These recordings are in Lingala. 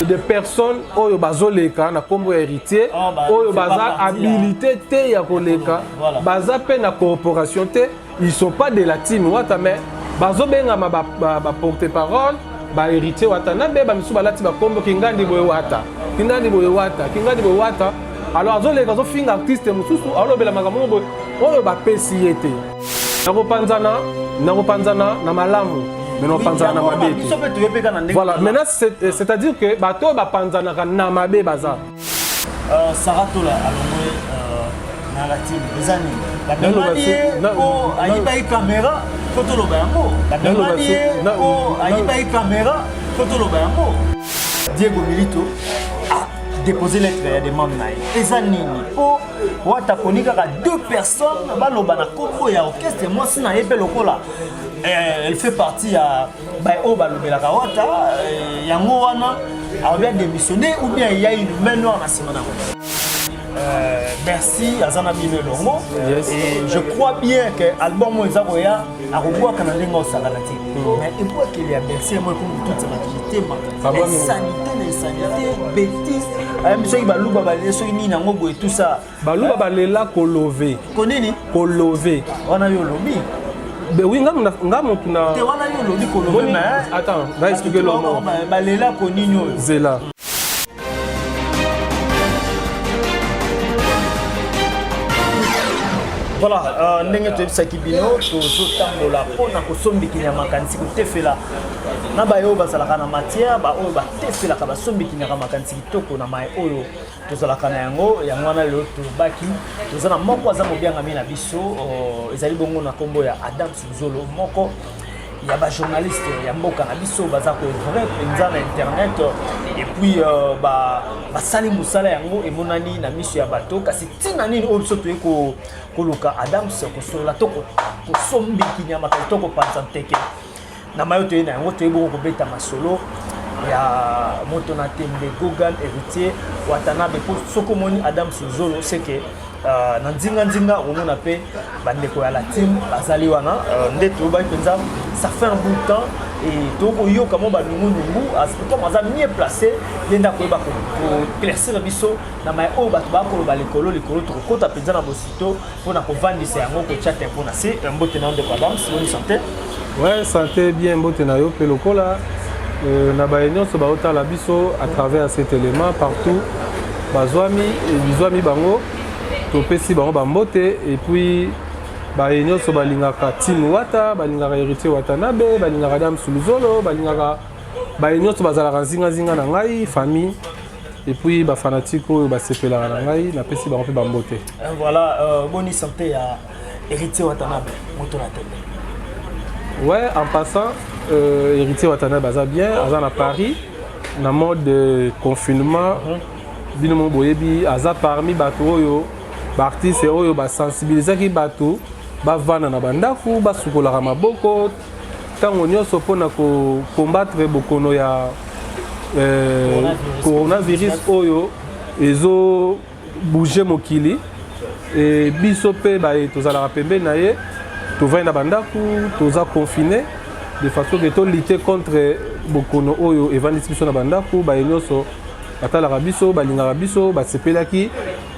Des personnes oyo bazoleka na kombo ya héritier oyo baza habilité te ya koleka baza pe na corporation te, ils sont pas de la team wata mais bazobenga ba porte-parole ba héritier wata na be ba misu balati ba kombo kingandi boye wata alors azoleka zo finga artiste mususu alobela makambo boye oyo ba pesi yete na kopanzana na malamu. Voilà, maintenant c'est-à-dire que bateau ba panzana na mabe baza. Sarah Tola alongwe narrative bezani. La demande o ayiba caméra photo lo bango. La demande o ayiba caméra photo lo bango. Diego Milito a déposé lettre ya demande na ezani o wata konika ka deux personnes baloba na kombo ya orchestre moi sina yebe lokola. Elle fait partie à Obalobela Kawata, Yangoana, a bien démissionné ou bien il y a une main noire à Simona. Merci à Zanabi Melongo. Et je crois bien que l'album Moïsaroya a revoir Canadien au Sagalati. Mais il faut qu'il y ait merci à moi pour toute cette activité. Insanité, bêtise. Monsieur Balouba Balé, Soini Nangobo et tout ça. Balouba Balé là, Kolové. Konini Kolové. On a eu le lobby. Ben oui, attends, va expliquer le mot. Zela. Voilà, ndenge to ebisaki bino tozotambola mpona kosombiki ya makanisi kotefela na bayo bazalaka na matière baoyo batefelaka basombiki ya makanisi kitoko na mai oyo tozalaka na yango wana lelo tobaki toza na moko aza mobiangami na biso ezali bongo na kombo ya Adam Suzolo moko ya ba journaliste ya mboka na biso baza ko vrai penza na internet et puis basali musala yango emonani na miso ya bato kasi tina nini oyo biso toye koluka Adams kosolola toko kosombiki nyama toko panza teke na mayo toye na yango toye bongo kobeta masolo ya moto na tembe Gogan héritier Watanabe pour sokomoni Adam Suzolo c'est que na nzinga omona pe bandeko ya la team bazali wana ndeto ba penza ça fait un bout de temps et toko yo kamo ba nungu comme aza mieux placé yenda ko ba ko claircir biso na mai o ba ko ba lekolo to kota penza na bosito pona ko vandisa yango ko chatte pona c'est un bote na ndeko Adam bonne santé. Ouais, santé bien bote na yo pe lokola na ba union so ba otala biso à travers cet élément partout bazwami et bizwami bango topesi bango bambote et puis bayenyo so balingaka Tim Wata balingaka héritier Watanabe balingaka Adam Suluzolo balingaka bayenyo so bazalaka zinga na ngai famille et puis ba fanatique oyo basepelaka na ngai napesi bango pe bambote. Voilà, bonne santé à héritier Watanabe moto na télé. Ouais, en passant héritier Watanabe aza bien aza na Paris na mode de confinement bino mo boyebi aza parmi bato oyo artiste oyo ba sensibiliser bato ba vana na bandaku ba sukolaka maboko tango nyonso pona ko combattre bokono ya coronavirus oyo ezo bouger mokili et biso pe ba tozalaka pembe na ye tovai na bandaku toza confiné de façon que to lutter contre bokono oyo evandisi biso na bandaku ba nyonso batalaka biso balingaka biso basepelaki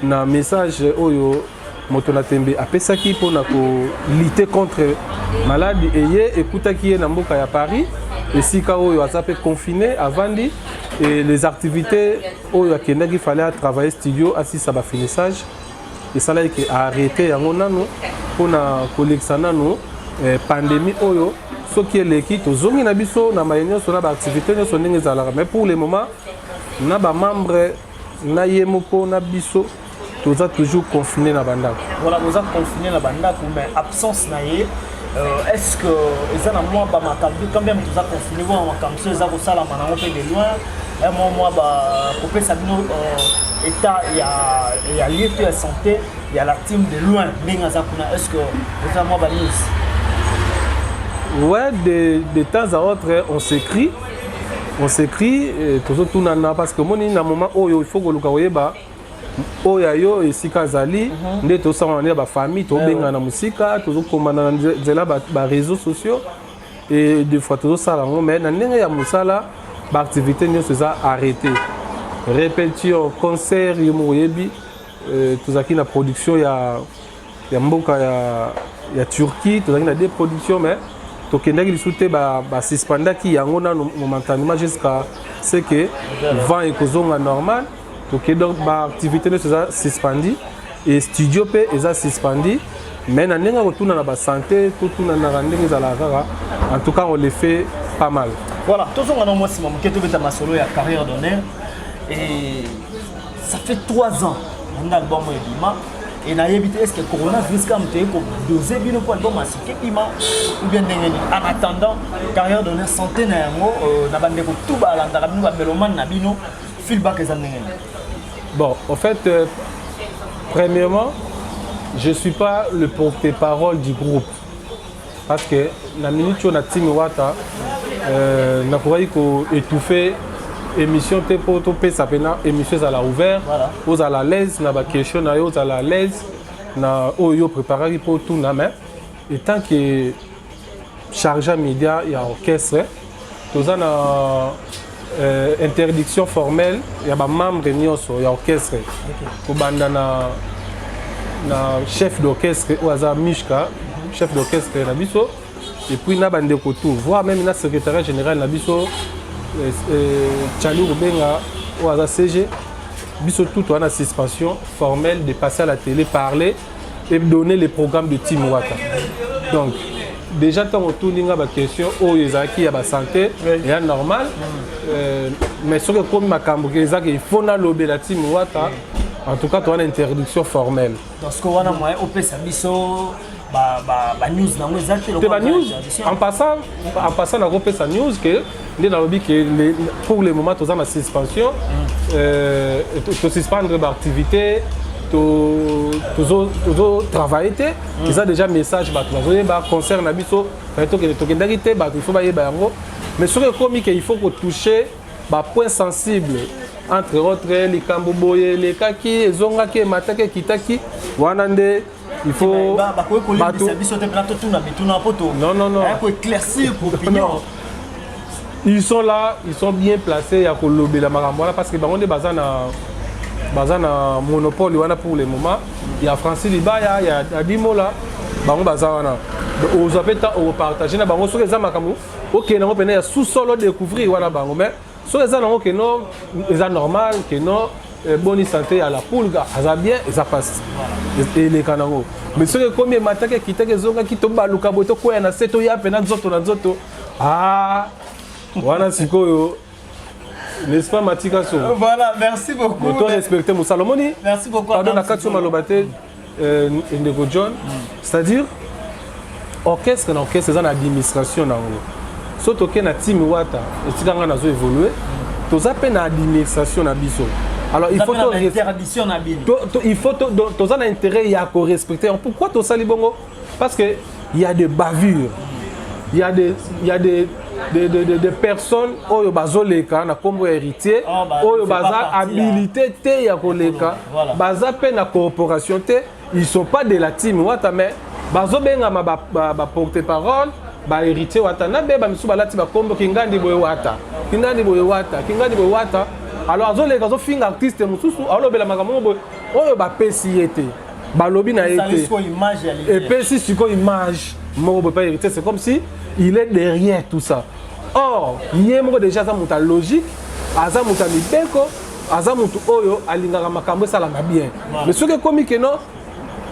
na message oyo moto na tembe apesaki pona ko lutter contre maladie eye ekutaki ye na mboka ya Paris esika oyo aza pe confiné avandi et les activités oyo akendaki fallait travailler studio asisa ba finissage et ça là qui a arrêté yango nanu pona kolekisa nanu pandémie oyo soki eleki tozongi na biso na mayenyo so na ba activité nyonso ndenge ezalaka mais pour le moment na ba membre na yemoko na biso toza toujours confiné na bandako. Voilà, nous sommes confinés na bandako mais absence na ye est-ce que ils ont moi ba makambi quand même toza confiné wa makambi so za ko sala manango pe de loin et moi ba couper ça bino état il y a lieu de santé il y a la team de loin ninga za kuna est-ce que ils ont moi ba news. Ouais, de temps à autre on s'écrit toujours tout nana parce que moni na moment oyo il faut que luka oyeba oya yo esika zali nde to sama na ba famille to benga na musika to komana na zela ba réseaux sociaux et des fois to sala ngo mais na ndenge ya musala activité nous c'est arrêté répétition concert yomoyebi tozaki na production ya mboka ya Turquie tozaki na des productions mais tokendaki lisuté ba suspendaki yango na momentanément jusqu'à ce que vent ekozonga normal toke donc ba activité nous c'est suspendi et studio pe eza suspendi mais na ndenge retourna na ba santé totuna na ndenge ezala kaka en tout cas on les fait pas mal. Voilà, tout ça on a moi Simon Keto beta masolo ya carrière d'honneur et ça fait 3 ans on a album Ebima et na yebité est-ce que coronavirus comme te ko doser bino pour album asike Ebima ou bien ndenge ni en attendant carrière d'honneur santé na yango na bande ko tout ba landa bino ba meloman na bino feedback ezal ndenge ni. Bon, en fait premièrement je suis pas le porte-parole du groupe parce que la minute où on a Team Wata na koyi ko étouffer émission te pour topé ça pena émission à la ouvert aux à la l'aise na ba question na aux à la l'aise na oyo préparer pour tout na mais et tant que chargé média et orchestre tous na interdiction formelle ya ba membre nyonso ya orchestre ko banda na chef d'orchestre ou aza Mishka chef d'orchestre na biso et puis na bande ko tout voire même na secrétaire général na biso Tchalou Rubenga ou aza CG biso tout on a suspension formelle de passer à la télé parler et donner les programmes de Team Wata donc déjà tant autour ninga ba question o ezaki ya ba santé et normal mais ce que comme makambo que ezaki il faut na lobé la Team Wata en tout cas tu as une interdiction formelle dans ce qu'on a moi au pesa biso ba news na moi exact le news en passant na repé sa news que ndé na lobby que pour le moment tu as ma suspension tu suspendre ba activité tu travailler ils ont déjà message ba tu ba concert na biso to que ndakité ba il faut ba yeba yango mais sur le comique il faut que toucher ba point sensible entre autres les kamboboye les kaki ezongaki matake kitaki wanande il faut non éclaircir opinion ils sont là ils sont bien placés à kolobe la marambola parce que bango de bazana monopole wana pour le moment il y a Francis Libaya il y a Dimola bango bazana aux appeta au partager na bango sur les amakamou OK na pena ya sous-solo découvrir wana bango mais sur les années que non c'est normal que non bonne santé à la poule ça bien et ça passe et les kanango mais ce que combien matake kitake zonga kitomba luka boto ko na seto ya pena nzoto wana sikoyo n'est-ce pas Matika so voilà merci beaucoup to respecter mon Salomoni merci beaucoup pardon na katso malobate Ndeko John c'est-à-dire orchestre na orchestre ça na administration na ngo so toke na Team Wata etikanga nazo évoluer toza pe na administration na biso alors il faut interdiction na bino il faut toza na intérêt ya ko respecter pourquoi to sali bongo parce que il y a des bavures il y a des personnes oyo bazoleka na kombo héritier oyo baza habilité te ya koleka baza pe na corporation te ils sont pas de la Team Wata mais bazobenga ba porte-parole ba héritier Wata na beba misu balati ba kombo kingandi boye Wata alors azoleka zo finga artiste mususu alobela makambo boye oyo ba pesiyete balobi na été et pesi siko image mo pas héritier c'est comme si il est derrière tout ça or yemo déjà ça muta logique aza muta mibeko aza mutu oyo alingaka makambo sala na bien mais ce que comme que non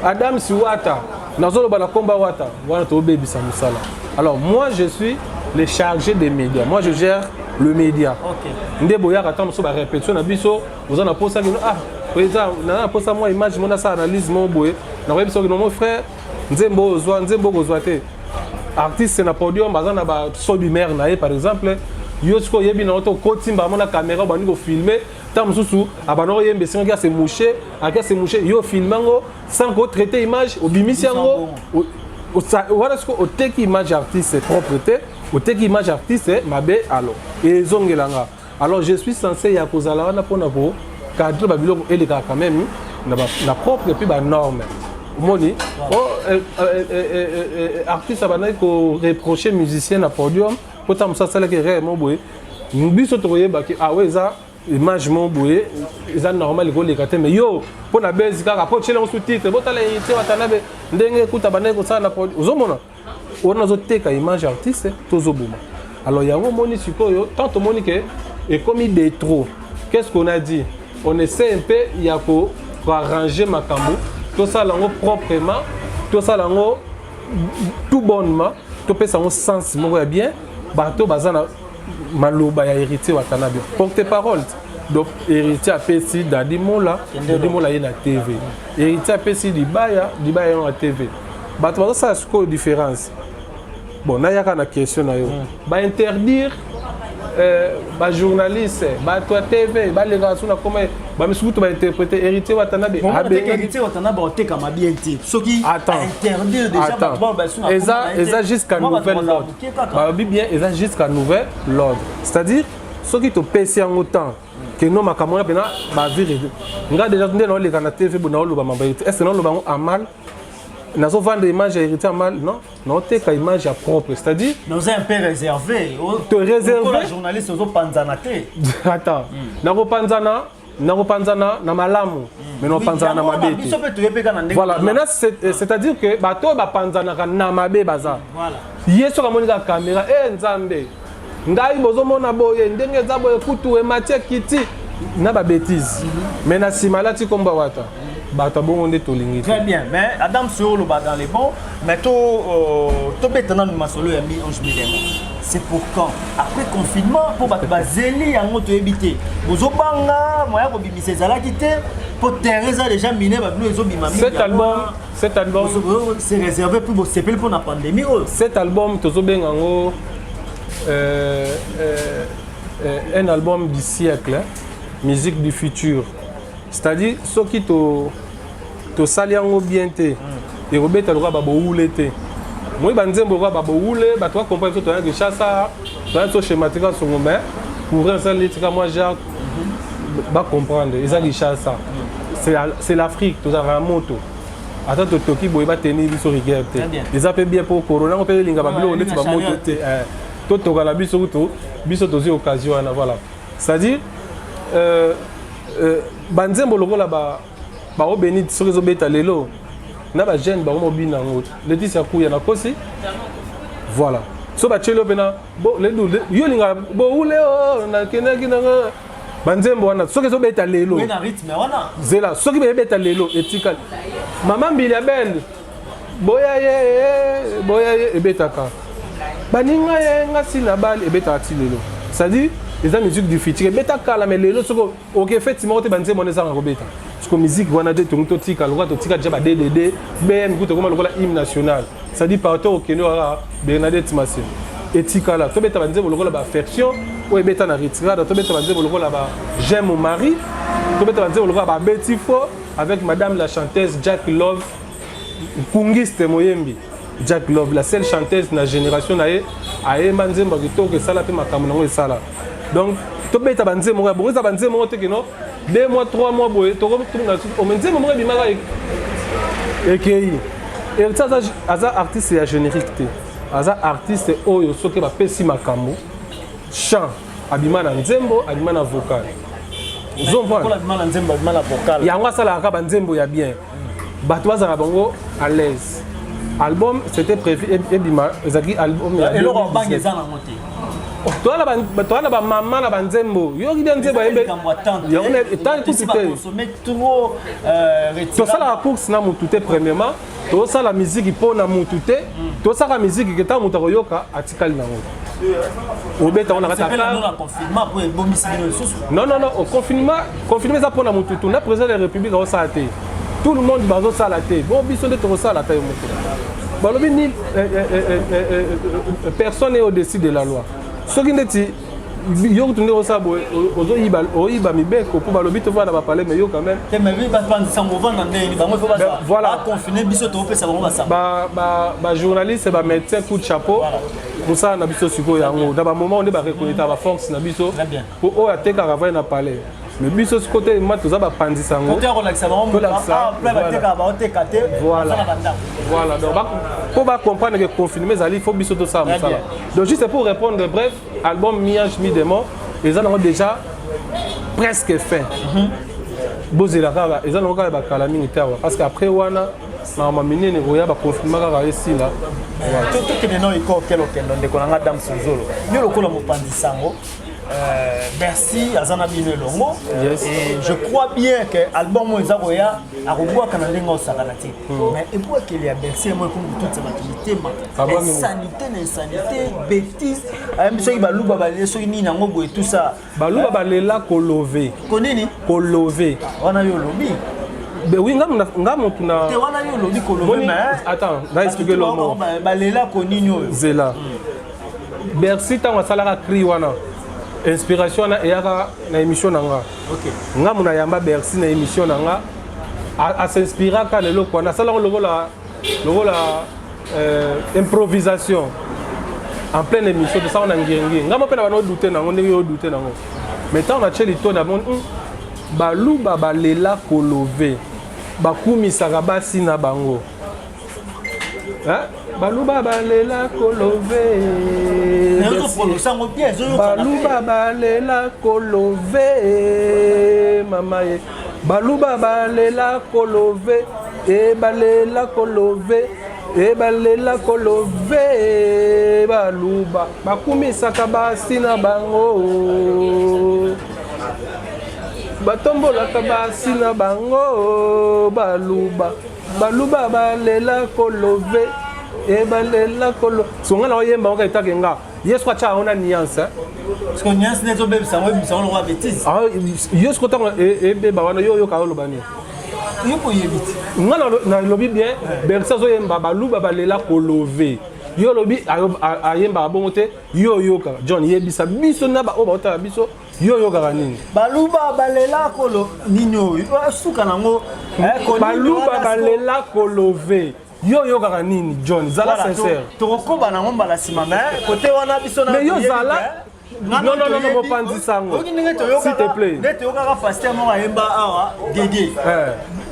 Adam si Wata nazolo bala komba Wata wana to bebisa musala alors moi je suis le chargé des médias moi je gère le média ndé boyaka tant so ba répétition na biso vous en a posé président na posa moi image mona sa analyse mon boye na biso que mon frère nzembo kozwa te artiste na podium bazana ba sobi mère na par exemple yosko yebi na auto kotimba mona caméra bani ko filmer tam susu abano yembe singa se moucher yo filmango sans ko traiter image au bimisiango voilà ce que au teki image artiste propreté au teki image artiste mabe alors et zongelanga alors je suis censé ya kozala wana pona ko cadre ba biloko eleka quand même na propre puis ba norme moni artiste abana ko reprocher musicien na podium pour tam ça sala que réellement boy biso tokoyeba ke ah ouais ça image mon boye eza normal ko leka te mais yo pour na base kaka po chele sous titre botala héritier watanabe ndenge ekuta bana ko sala na ozomona on zo teka image artiste tozobuma alors yango moni sikoyo tant to moni que et comme il est trop qu'est-ce qu'on a dit on essaie un peu ya ko arranger makambo tout ça lango proprement tout ça lango tout bonnement to pesa ngo sens moko ya bien bato bazana maloba ya héritier watanabe porte-parole donc héritier apesi Dadi Mola yena TV héritier apesi Libaya na TV bato bazo ça ce différence bon na yaka na question na yo ba interdire ba journaliste ba toi TV ba les gars na comment ba misukutu ba interpréter héritier watanabe héritier watanabe o teka mabienti soki interdire déjà eza jusqu'à nouvel ordre ba bien eza jusqu'à nouvel ordre c'est-à-dire soki to pesi en autant que non makamona bena ba vire nga déjà ndeno le kana TV bona oloba mamba est-ce non loba amal nazo vendre image héritier mal non teka image propre c'est-à-dire nous un peu réservé te réserver la journaliste ozo panzana te attends nako panzana na malamu mais non panzana na mabete voilà maintenant c'est-à-dire que bato ba panzana na mabe baza voilà yeso ka monika caméra nzambe ngai bozomona boye ndenge za boye kutu e Mathieu Kiti na ba bêtise mais na simalati komba wata bato bongo nde tolingi très bien mais Adam sur le bas dans les bons mais to betana ni masolo ya mi ange milema c'est pour quand après confinement pour ba zeli yango to ebité bozobanga moya ko bimisa ezalaki te pour Teresa déjà miné ba bino ezobima mi cet album c'est réservé pour sepel pour la pandémie cet album tozobenga ngo un album du siècle musique du futur c'est-à-dire ceux qui to saliango bien te et robeta loka ba boule te moi banzembo loka ba boule ba toi comprendre to que chassa to schématique sur mais pour ça l'étika moi Jacques ba comprendre ils a chassa c'est l'Afrique to za moto attends to toki boy ba tenir biso rigueur te ils appellent bien pour corona on peut linga ba blo net ba moto te to to la biso to occasion voilà c'est-à-dire banzembo lokola ba obeni soki ezobeta lelo na ba jeune ba mobina ngo Laetitia kuya na kosi voilà so ba chelo pena bo le yo linga bo ule na kenaki na banzembo wana soki ezobeta lelo na rythme wana zela soki bebeta lelo etikali mama mbili ya bende boya ye ebetaka baninga ye ngasi na bali ebeta ti lelo c'est-à-dire les musiques du futur beta kala mais lelo soko OK effectivement te banze monesa nga kobeta parce que musique wana de tonto tika lokwa to tika déjà DDD BM kuto comme lokola hymne national c'est-à-dire par rapport au Kenya Bernadette Massé etika la to beta banze lokola ba affection ou beta na retirada to beta banze lokola ba j'aime mon mari to beta banze lokola ba Betty Fo avec madame la chanteuse Jack Love Kungiste Moyembi Jack Love la seule chanteuse na génération na ye aye manzemba kitoko sala pe makambo nango esala donc to beta banze mo bon za banze mo te kino 2 mois 3 mois boye to ko tunga o menze mo bi mara ekei et ça aza artiste ya générique te aza artiste oyo soki ba pesi makambo chant abima na nzembo abima na vocal pour la demande nzembo abima na vocal yango sala ka banzembo ya bien bato bazala bango à l'aise album c'était prévu et bima ezaki album et le bang ezana monté toi na ba maman na banzembo yo ki nzembo yembe yo ne tant que consommer trop to ça la course na mututé premièrement to ça la musique pour na mututé to ça la musique que ta mutako yoka atikali nango obeta on a confinement pour bomisi non au confinement ça pour na mututu na président de la République au ça té tout le monde bazo ça la té bon biso de to ça la té balobi ni personne n'est au-dessus de la loi soki ndeti yo tunde osa boy oyiba mibeko po balobi to vana ba parler mais yo quand même te mais ba pandisa movana ndeni ba mo fo ba voilà confiner biso to pesa bango basa ba journaliste ba médecin coup de chapeau musa na biso siko yango da ba moment on ba reconnaître ba force na biso po o ateka travail na parler mais biso ce côté moi tout ça ba pandisa ngo côté relaxa ba voilà donc pour ba comprendre que confinement ali faut biso tout ça donc juste pour répondre bref album Miange Mi Démon ils ont déjà presque fait bozela kaka ils ont encore ba kala mingi tawa parce que après wana na mamine ne roya ba confinement kaka ici là tout que non iko kelo ndeko na Dame Suzolo yo lokola mopandisa ngo merci azana bino longo et je crois bien que album ezakoya akobwa kana ndenga osakana ti mais et pour qu'il y a Bercy moi comme toute cette activité insanité bêtise même ceux qui baluba balé ceux qui ni nango boy tout ça baluba balela kolové konini kolové wana yo lobi ben oui ngam tuna te wana yo lobi kolové mais attends va expliquer le mot balela konini yo zela Bercy tango salaka cri wana inspiration na eyaka na émission nanga OK nga muna yamba Bercy na émission nanga a s'inspira ka lelo kwa na sala lokola improvisation en pleine émission de ça on a ngiengi nga mo pena bana douter nango ndenge yo douter nango mais tant on a cheli to na bon baluba balela kolové bakumisaka basi na bango baluba balela kolové baluba balela kolové mama ye baluba balela kolové e balela kolové e balela kolové baluba bakumisaka basi na bango batombolaka basi na bango baluba balela kolové et balela kolo songa na yemba on ka itakenga yes kwa cha ona nuance parce que nuance nezo bebe ça on va bêtise ah yes ko ta e beba wana yo ka lobani yo ko yebiti nga na lobi bien bersa zo yemba baluba balela kolové yo lobi ayemba bongote yo ka John yebisa biso na ba o ba ta biso yo ka nini baluba balela kolo ninyo suka nango baluba balela kolové yo kaka nini John zala sincère tokokoba nango mbala sima mais côté wana biso na mais yo zala non mopandisa ngo s'il te plaît ndete yo kaka pasteur moko ayemba awa gege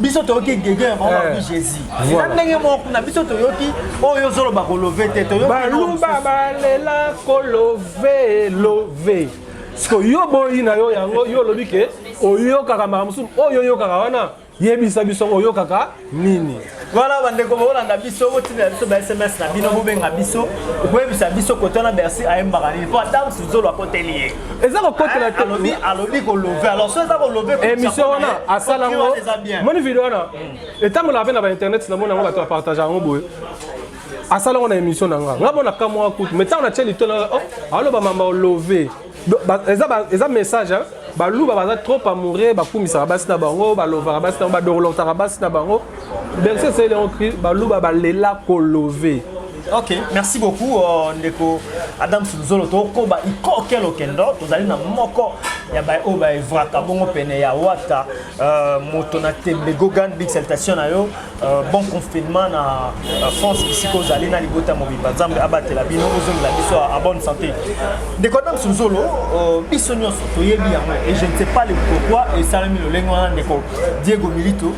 biso toyoki gege moko Jésus eza ndenge moko na biso toyoki oyo ozoloba kolove te toyoki baluba balela kolove love siko yo boyi na yo yango yo lobi ke oyokaka makambo mosusu oyo oyokaka wana yebisa biso oyokaka nini voilà bandeko bolanda biso botina biso ba SMS na bino bobenga biso boyebisa biso koto na Bercy ayembaka nini po Dame Suzolo akoteli eza kokotela te alobi kolove alors so eza kolove émission wana asala ngo moni video wana etambola pe na ba internet na mona ngo bato partager ngo boye asala ngo na émission na nga bona kamwa kutu mais tant on a cheli to na allo ba mamba love eza message baluba baza trop amoureux bakumisaka basi na bango balovaka basi na bango badorlotaka basi na bango Bercy c'est le cri baluba balela kolové. OK, merci beaucoup ndeko Dame Suzolo to koba ikokelo kendo tozali na moko ya ba o ba evraka bongo pene ya wata moto na tembe gogan big salutation na yo bon confinement na France bisiko zali na libota mobimba nzambe abatela bino ozongela biso a bonne santé ndeko Dame Suzolo biso nyonso toyebi yango et je ne sais pas le pourquoi et salami lo lengo na ndeko Diego Milito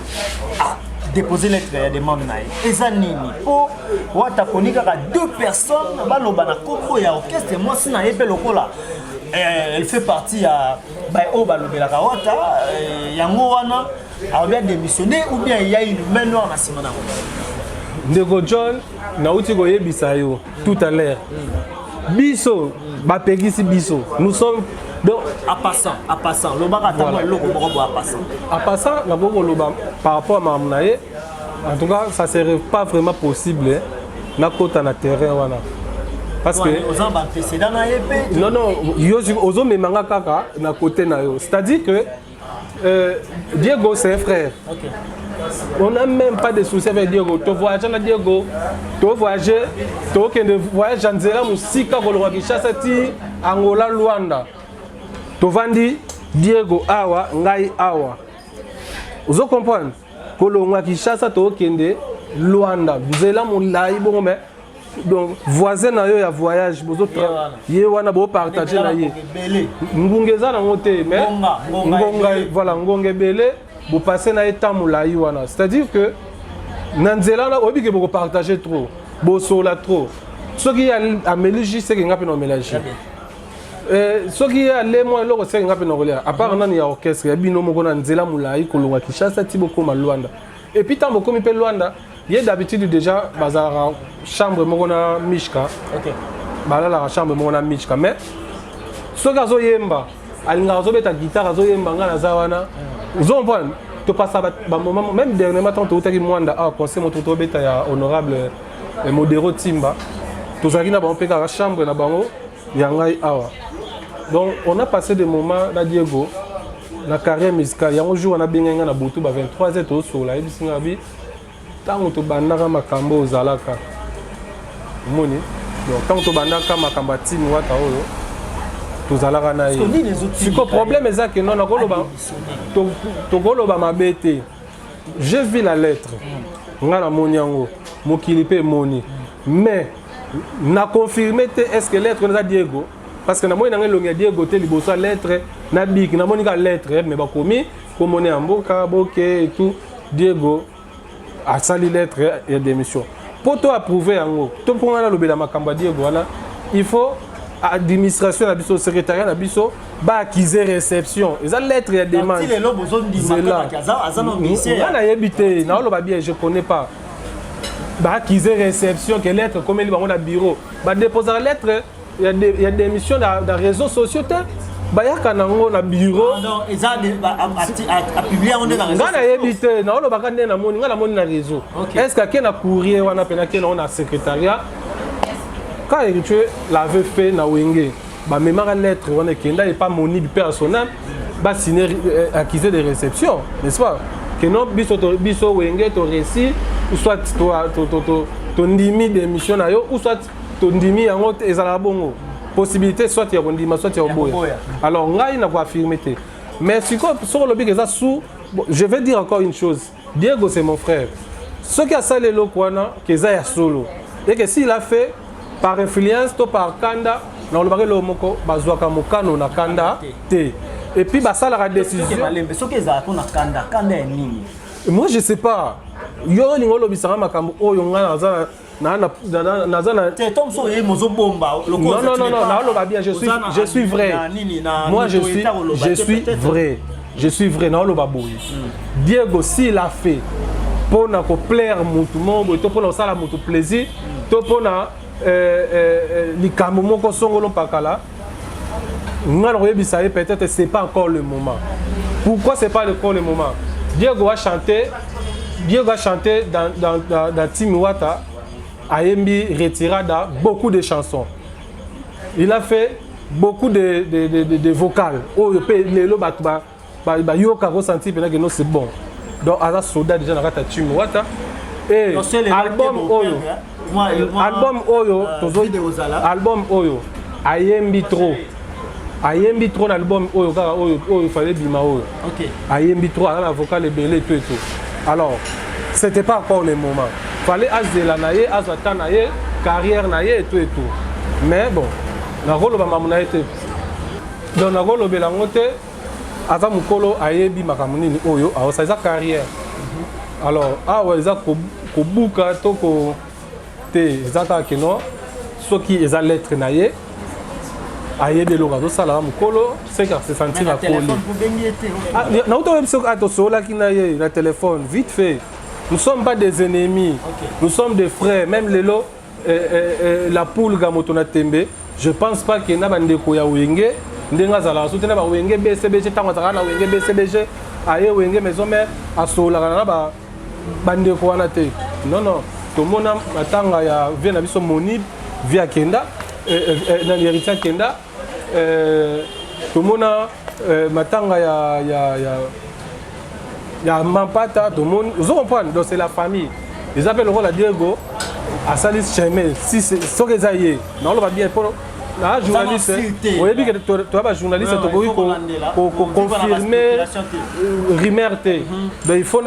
déposer lettre ya demande na ye eza nini po wata konika ka deux personnes baloba na kombo ya orchestre moi sina yebe lokola elle fait partie ya ba o balobelaka wata yango wana a bien démissionné ou bien il y a une main noire na sima na ndeko John na uti koyebisa yo tout à l'heure biso bapekisi biso nous sommes donc à passant le baka tamo loko moko à passant na boko loba par rapport à mamnaye en tout cas ça serait pas vraiment possible na kota na terrain wana parce que aux antécédents na yepé non yo ozo memanga kaka na côté na yo c'est-à-dire que Diego c'est un frère. OK. On n'a même pas de soucis avec Diego. Tu voyages avec Diego, tu voyages, tu voyages en Zéra, Moussika, Kinshasa, Angola, Luanda. Tu vandi Diego Awa, Ngai Awa. Vous comprenez? Kolonga Kinshasa, tu Kende, Luanda. Vous êtes là, mon laï, bon, mais donc voisin na yo ya voyage bozo ye wana bo partager na ye ngungeza na ngote mais ngonga voilà ngonga belé bo passer na etamula yi wana c'est-à-dire que nanzela na obi ke bo partager trop bo sola trop soki a mélange c'est que ngapi no mélange soki ya le mo eloko c'est ngapi no kolia à part nani ya orchestre ya bino moko na nzela mulai kolonga Kinshasa ti boko Luanda et puis tant boko mi pe Luanda il y a d'habitude déjà bazar chambre moko na Mishka OK bala la chambre moko na Mishka mais soki azo yemba alinga azo beta guitare azo yemba ngana za wana zo mpona to passa ba moment même dernièrement tant to utaki Mwanda a conseil mon to beta ya honorable Modero Timba to zaki na ba mpeka la chambre na bango ya ngai awa. Donc on a passé des moments na Diego na carrière musicale yango jour on a benga na butu ba 23 ans to so la bisinga bi tango to bandaka makambo ozalaka moni donc tango to bandaka makambo timi wata oyo to zalaka na ye siko problème ezaki non na koloba to koloba mabete j'ai vu la lettre nga na moni yango mokili pe moni mais na confirmé est-ce que lettre na Diego parce que na moi na ngelongi Diego te liboso lettre na bik na moni ka lettre mais ba komi ko moni amboka boke et tout Diego a sali lettre et démission pour toi approuver yango to pour na lobela makamba Diego wana il faut administration na biso secrétariat na biso ba acquiser réception eza lettre et demande si les lobos ont dit makaza azano dossier na yebité na loba bien je connais pas ba acquiser réception que lettre comme il va na bureau ba déposer la lettre il y a des émissions dans réseaux sociaux ba yaka nango na bureau non eza a publier on est dans réseau ngana yebité na loba ka ndena moni ngana moni na réseau est-ce que na courrier wana pena ke na secrétariat quand héritier l'avait fait na wenge ba mémoire lettre wana kenda et pas moni du personnel ba signer acquiser des réceptions n'est-ce pas que non biso wenge to récit ou soit to ndimi d'émission na yo ou soit to ndimi yango ezala bongo possibilité soit ya ndima soit ya boya alors ngai na ko affirmer te mais sur le big eza sous je vais dire encore une chose Diego c'est mon frère ce qui a salé le kwana que za ya solo et que s'il a fait par influence to par kanda na le bagelo moko bazwaka mokano na kanda te et puis basala la décision ce que za ko na kanda nini moi je sais pas yo lingolo bisanga makambo oyo ngana za nazana Tomso et mozo bomba non bien je suis vrai moi je suis vrai non le baboui Diego s'il a fait pour na ko plaire mutu monde to pour na sala mutu plaisir to pour na likambo moko songolo pakala ngana ko yebisa peut-être c'est pas encore le moment pourquoi c'est pas encore le moment Diego a chanté dans Timiwata Ayembi retirada beaucoup de chansons. Il a fait beaucoup de vocales. Oh, le ba yoka ressenti pendant que non c'est bon. Donc Aza Soda déjà na kata Timiwata et album Oyo Ayembi trop l'album Oyo il fallait bima Oyo. OK. Ayembi trop la vocale belé tout et tout. Alors, c'était pas encore le moment. Fallait azela naye, azata naye, carrière naye et tout. Mais bon, na rolo ba mamuna été. Donc na rolo belangote, aza mukolo ayebi makamuni ni oyo, a ça sa carrière. Alors, ouais, ça ko buka to ko te zaka keno, soki eza lettre naye. Ayebi lo gazo sala mukolo, c'est car c'est senti na poli. Na auto web sok ato sola kinaye na téléphone vite fait. Nous ne sommes pas des ennemis, nous sommes des frères, même Lelo, la poule Gamotona Tembe, je ne pense pas qu'il y ait des Koya Wenge, des Nazala, soutenir la Wenge, BCBG, Tangatana, Wenge, BCBG, Aye Wenge, Maison Mère, Asola, Bande Koanate. Non, tout le monde a vu un avis monib via Kenda, dans l'héritage Kenda, tout le monde a Matanga, il y a Mampata, tout le monde, vous comprenez, donc c'est la famille. Ils appellent le rôle à Diego, à Salis Chemel, si c'est ce que ça y est, non, on va bien pour Ah, journaliste, oui, tu as journaliste, tu as confirmer rumeur. Il faut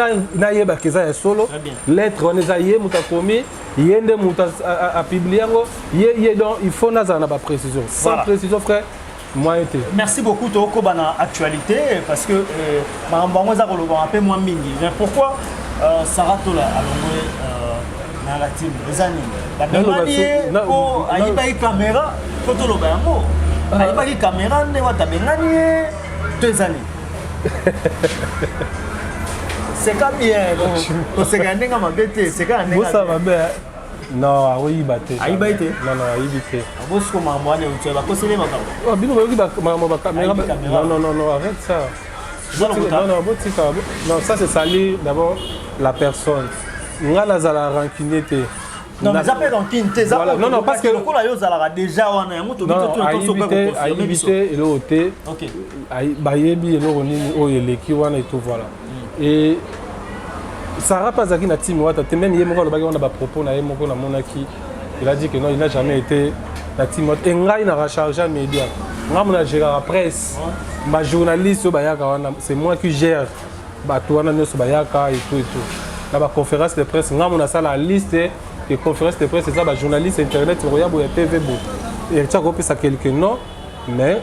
que ça solo. Lettre, on est aillé, mutakomi, yende muta a publié, il faut naza na ba précision. Sans précision, frère. Merci beaucoup Toko bana actualité parce que marambango za koloba un peu moins mingi. Mais pourquoi Sarah Tola a longué dans la team les années. La demande ko ayiba caméra photo lo bango. Ayiba caméra ne wa tabengani 2 années. C'est comme bien. Donc c'est gagné comme bête, c'est gagné. Vous ça va bien. Non, oui, baté. Aïba été. Non, non, aïba été. Vous ce que maman ne vous va conseiller ma caméra. Oh, bien oui, ma caméra. Non, arrête ça. Non, ça c'est salir d'abord la personne. On a la rancunité. Non, mais ça peut rancunité. Non, parce que le coup là, ils ont déjà on a un mot à éviter le hôtel. OK. Bayebi et le l'équipe et tout voilà. Et Sarah Pazaki na team wata même hier moko on a ba propos na moko na monaki il a dit que non il n'a jamais été la team wata ngai na recharger média nga mona gérer la presse ma journaliste bayaka wana c'est moi qui gère ba to wana nyoso bayaka et tout na ba conférence de presse nga mona ça la liste de conférences de presse ça ba journaliste internet roya boya TV bo et ça ko pesa quelques noms mais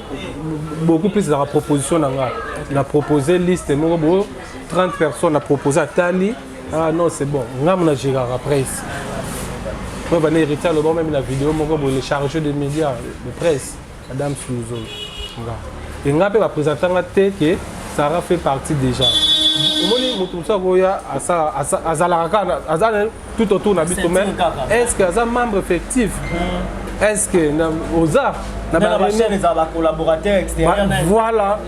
beaucoup plus de la proposition on a proposé liste moko 30 personnes a proposé à Tali. Ah non, c'est bon. On a géré la presse. On va hériter le bon même la vidéo, on les chargés de médias, de presse, Madame Souzo. Et on va présenter la tête que Sarah fait partie déjà. Tout autour de la est-ce qu'il y a un membre effectif? Est-ce que aux arts collaborateurs extérieurs? Voilà.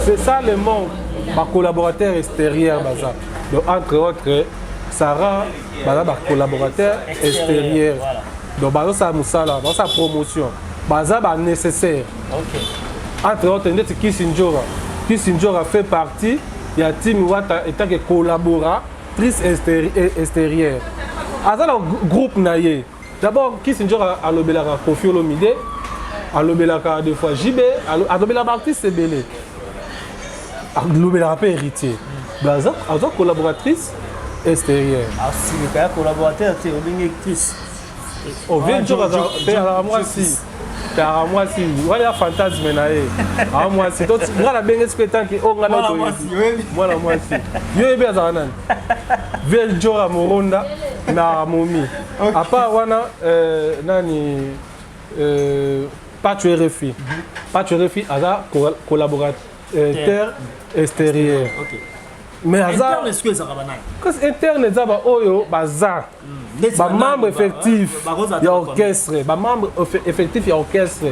C'est ça le monde. Ma collaborateur extérieur baza. Donc entre autres Sarah baza ba collaborateur extérieur. Donc baza sa musala, baza sa promotion. Baza ba nécessaire. OK. Entre autres ndeti Kisinjora fait partie il y a team wata étant que collaboratrice extérieure. Aza le groupe naie. D'abord Kisinjora a lobelaka Kofi Olomide, a lobelaka deux fois JB, a lobelaka artiste Sebele. L'obéla rappel héritier. Blaza, alors collaboratrice extérieure. Ah si, le collaborateur, c'est une actrice. On vient de dire à moi si. À moi si. Voilà fantasme naé. À moi si. Donc on a bien expectant que on a notre. Voilà moi si. Yo bien ça nan. Vient Jora Moronda na Momi. À part wana nani Patch RFI. Patch RFI a collaborateur extérieur. OK. Mais interne est-ce que ça va banal? Parce interne ça ba oyo baza. Ba membre effectif ya orchestre, ba membre effectif ya orchestre.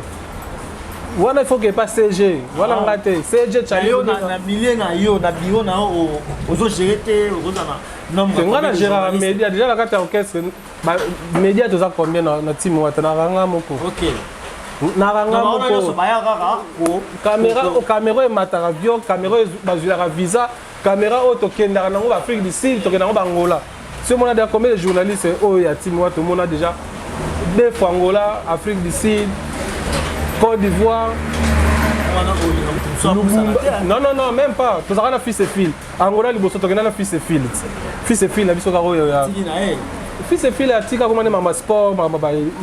Voilà il faut que pas CG. Voilà ngate CG chali na milieu na yo na bureau na ozo gérer te ozana. Non, on a géré média déjà la carte orchestre. Ba média to za combien na team wata na ranga moko. OK. Naranga moko caméra et mataravio caméra bazula visa caméra auto kenda na Afrique du Sud to kenda Angola si on a déjà combien de journalistes oh ya Timoa tout le monde a déjà deux fois Angola Afrique du Sud Côte d'Ivoire non même pas to ça na fils et fille Angola liboso to kenda na fils et fille na biso ka royo ya fils et fille atika comment mama sport mama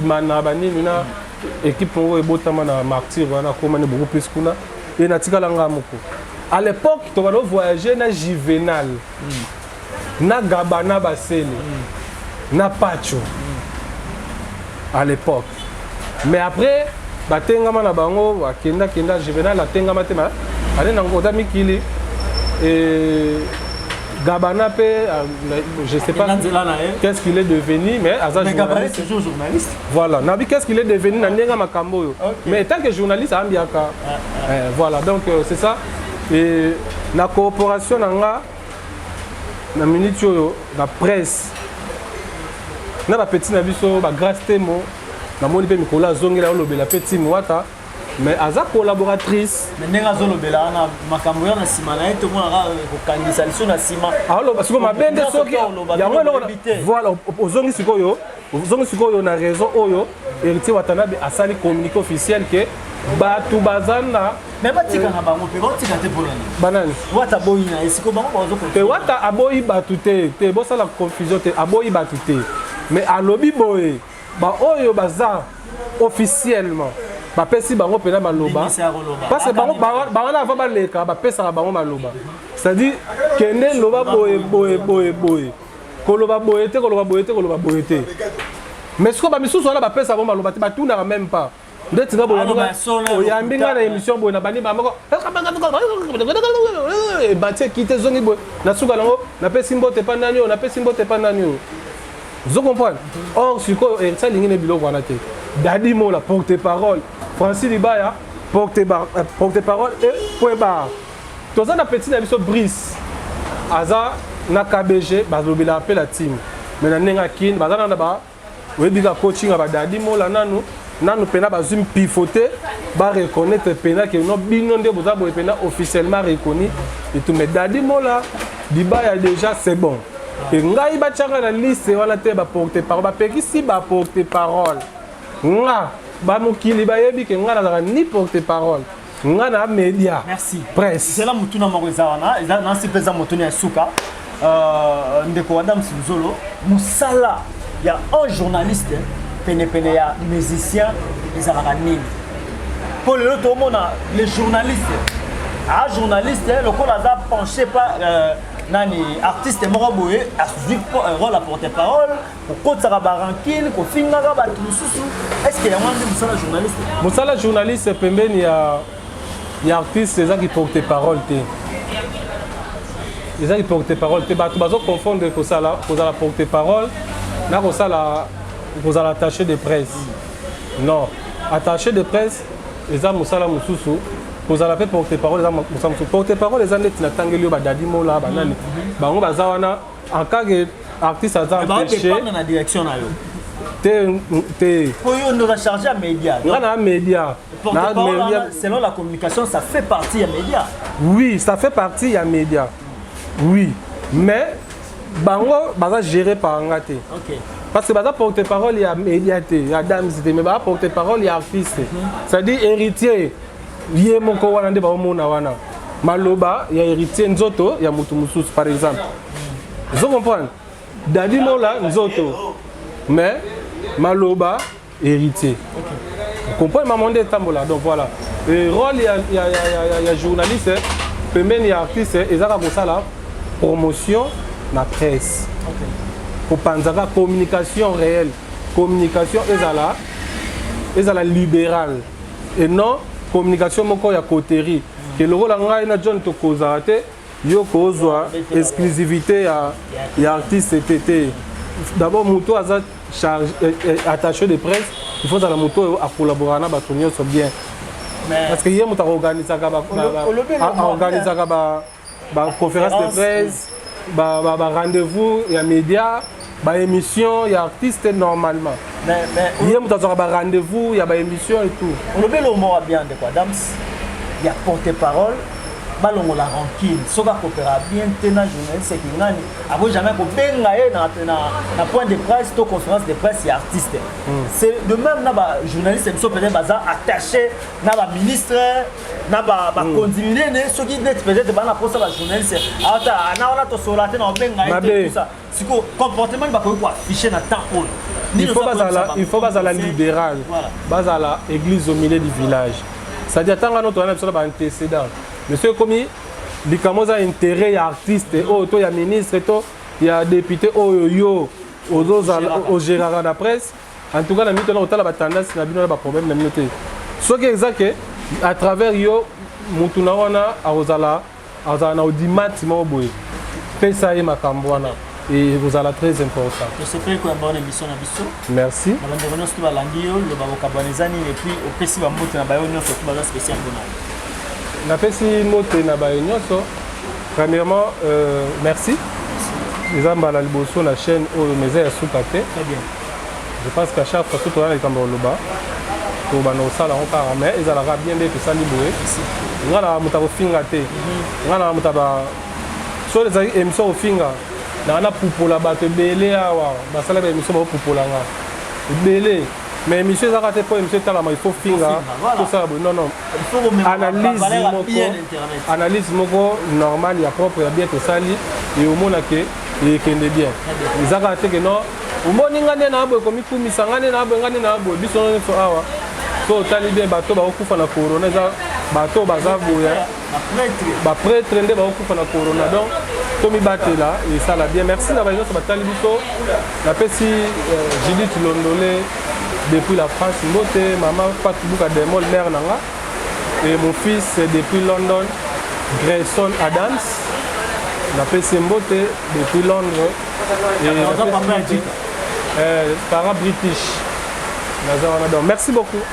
mana banini na équipe pour ebotama na martyr wana komane beaucoup plus kuna et na tika langa moko à l'époque to va voyager na Juvenal na Gabana Basele na Pacho à l'époque mais après batengama na bango kenda Juvenal atengama te ale na ngota mikili et Gabana je ne sais pas qu'est-ce qu'il est devenu, mais Gabana est toujours journaliste. Voilà, Nabi qu'est-ce qu'il est devenu Nandenga Makambo. Mais tant que journaliste, Ambiaka. Voilà, donc c'est ça. Et la coopération na minute la presse, na ba petit nabiso ba grâce temo, na moni pe Nicolas Zongela lobela petit mwata. Mais aza collaboratrice nenga zolo bela na makambo ya na sima na eto mona ko kangisa liso na sima alors parce que ma bende soki ya ngolo voilà ozongi sikoyo na raison oyo héritier Watanabe a sali communiqué officiel que batu bazana mais batika na bango pe batika te polani banani wata boyina esiko bango bazo ko te wata aboyi batu te bosa la confusion te aboyi batu te mais alobi boye ba oyo baza officiellement bapesi bango pena maloba parce que bango wana avant baleka bapesaka bango maloba c'est-à-dire kende loba boye koloba boye te koloba boye te mais siko bamisusu wana bapesa bango maloba te batunaka même pas ndeti nga boyambi nga na émission boye na bani bamoko batie kite zongi boye nasuka nango napesi mbote pa nani oyo napesi mbote pa nani oyo zo comprendre or sikoyo héritier alingi na biloko wana te Dadi Mola porte-parole Francis Libaya porte-parole et point barre toza na petit na biso Brice aza na KBG bazobela appel la team mais na nenga kin bazana na ba webika coaching ba Dadi Mola nanu pena bazum pivoter ba reconnaître pena que no bino nde boza boye pena officiellement reconnu et tout mais Dadi Mola Libaya déjà c'est bon et ngai ba tchanga na liste wana te ba porte-parole ba pekisi ba porte-parole nga ba mokili ba yebi ke nga na ni porte-parole nga na média merci presse c'est la mutuna makoza wana eza na si pesa mutuna ya suka ndeko Adam Simzolo musala ya un journaliste pene ya musicien ezalaka nini pour le tout monde les journalistes le col a penché pas nani artiste moko boye asui rôle à porte-parole ko tsaka barankine ko fingaka ba tususu est-ce que yango ndi musala journaliste pembeni ya artiste eza ki porte-parole te eza ki porte-parole te bato bazo confondre kozala porte-parole na kozala attaché de presse non attaché de presse eza musala mususu kozala pe porte-parole eza musala mususu porte-parole eza neti na tangeli yo ba Dadi Mola banani bango baza wana en cas que artiste aza empêché na direction na yo te oyo ndo la chargé à média na média selon la communication ça fait partie ya média oui ça fait partie ya média oui mais bango baza géré par ngate OK parce que baza porte-parole ya média te ya dame mais baza porte-parole ya artiste c'est-à-dire héritier ye moko wana nde baomona wana maloba ya héritier nzoto ya mutu mususu par exemple vous comprenez Dadi Mola nzoto mais maloba héritier vous comprenez maman de tambola donc voilà le rôle ya journaliste pembeni ya artiste ezaka kosala promotion na presse pour panzaka communication réelle communication ezala libérale et non communication moko ya coterie que le rôle ngai na John tokoza te yo kozwa exclusivité ya artiste TT d'abord muto aza charge attaché de presse il faut la muto a collaborer na bato nyonso bien parce que hier muto organiser ba conférence de presse ba rendez-vous ya média ba émission ya artiste normalement hier muto aza ba rendez-vous ya ba émission et tout on le bel mot bien de quoi Adams il y a porte-parole balongo la rancune soka coopéra bien tena journaliste qui ngani abo jamais ko benga ye na point de presse to conférence de presse et artiste c'est de même na ba journaliste so peut-être baza attaché na ba ministre na ba continuer ne so qui net peut-être ba na posa ba journaliste ata na wala to solate na benga ye tout ça siko comportement ba ko afficher na temps on il faut bazala libéral bazala église au milieu du village c'est-à-dire tant que notre on a ba antécédent monsieur komi likamoza intérêt ya artiste o to ya ministre to ya député o yo au gérant de la presse en tout cas na mito na otala ba tendance na bino na ba problème na minoté ce qui exact à travers yo mutu na wana azala na audimat mo boy pesa ye makambo wana et vous allez très important. Je sais pas quoi bonne émission na biso. Merci. Na bande sto ba langio le ba kabonezani et puis au pesi ba moto na ba yo nyonso to ba spécial bonal. Na pesi moto na ba nyonso. Premièrement merci. Les ambala liboso na chaîne o meza ya Sukate. Très bien. Je pense qu'à chaque fois tout on a kambo loba. To ba no sala on ka mais ils allera bien de ça liboé. Ngala mutabo finga te. Ngala mutaba so les émissions finga. Na pupola bato belé awa basala ba émission ba pupola nga belé mais émission ezaka te mpo émission etalama il faut finga tosala boye non non analyse moko normal ya propre ya bien tosali e omonake ekende bien ezaka te ke non omoni nga nde na boye komikumisa nga nde na boye nga nde na boye biso nyonso awa so otali bien bato bakokufa na corona eza bato baza boye baprêtre nde bakokufa na corona donc tomibatela esala bien merci na banyonso batali biso napesi Judith Londolé depuis la France mbote maman Patibuka Demol mère nanga et mon fils depuis London Grayson Adams napesi mbote depuis Londres et para British merci beaucoup.